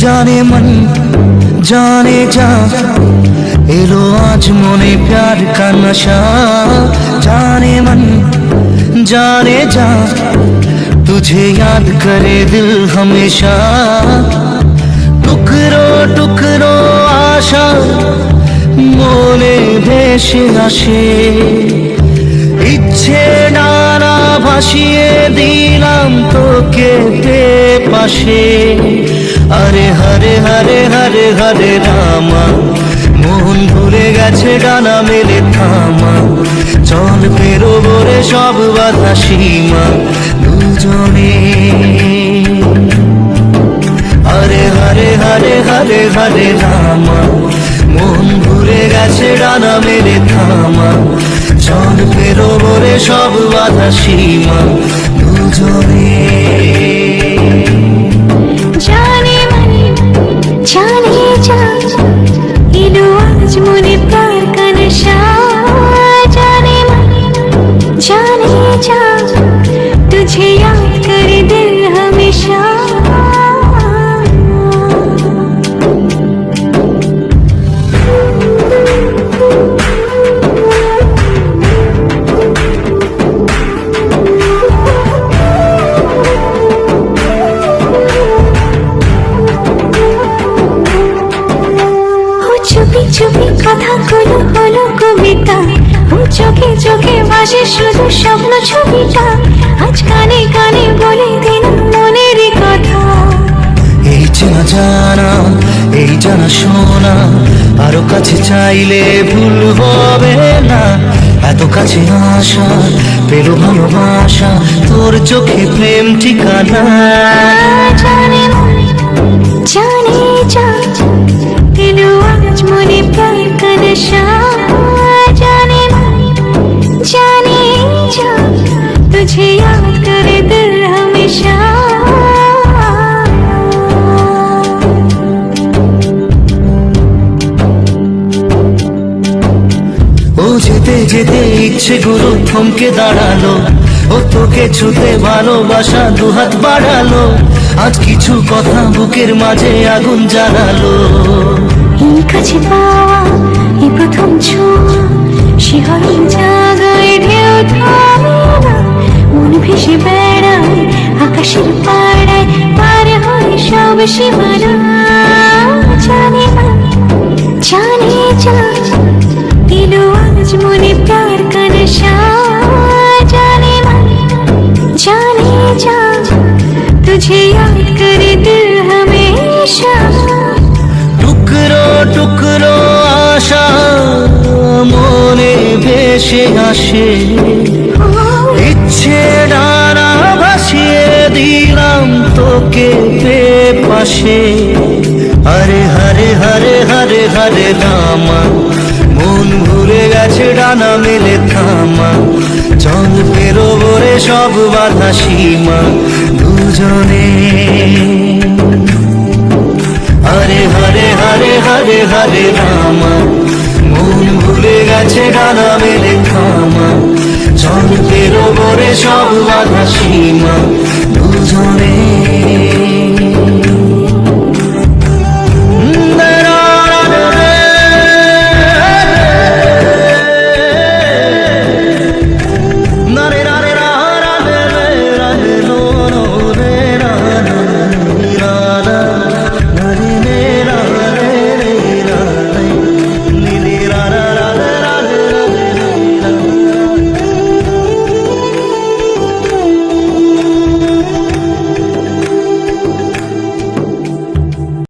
जाने मन जाने जा एलो आज मोने प्यार का नशा जाने मन जाने जा तुझे याद करे दिल हमेशा टुकरो टुकरो आशा मोने भेसे आसे इच्छे नाना भासिए दिलाम तोके पाशे अरे हरे हरे हरे हरे रामा মন ভুলে গেছে ডানা মেলে থামা চল পেরোবো রে সব বাধা সীমা দুজনে হরে হরে হরে হরে হরে রামা মন ভুলে গেছে ডানা মেলে থামা চল পেরোবো রে সব বাধা সীমা দুজনে जाने मन जाने जा एलो आज मोने प्यार का नशा जाने मन जाने जा तुझे याद करे दिल हमेशा চুপি চুপি কথা গুলো হলো কবিতা ও চোখে চোখে ভাসে শুধু স্বপ্ন ছবিটা আজ কানে কানে বলে দিন মনের কথা এই চেনা জানা এই জানা শোনা আরো কাছে চাইলে ভুল হবে না এত কাছে আসা পেলো ভালোবাসা তোর চোখে প্রেম ঠিকানা জানে মন জানে যা एलो आज मोने प्यार का नशा जाने मन जाने जा तुझे याद करे दिल हमेशा ও যেতে যেতে ইচ্ছে গুলো থমকে দাঁড়ালো ও তোকে ছুতে ভালোবাসা দুহাত বাড়ালো আজ কিছু কথা বুকের মাঝে আগুন জ্বালালো এই কাছে পাওয়া এই প্রথম ছোঁয়া শিহরণ জাগায় ঢেউ থামে না মন ভেসে বেড়ায় আকাশের পাড়ায় পার হয় সব সীমানা জানে মন জানে যা एलो आज मोने प्यार का नशा जाने मन जाने जा तुझे याद करे दिल हमेशा টুকরো টুকরো আশা মনে ভেসে আসে ইচ্ছে ডানা ভাসিয়ে দিলাম তোকে পাশে হরে হরে হরে হরে হরে রামা মন ভুলে গেছে ডানা মেলে থামা চল পেরোবো রে সব বাধা সীমা দুজনে হরে হরে হরে হরে হরে রামা মন ভুলে গেছে ডানা মেলে থামা চল পেরোবো রে সব বাধা সীমা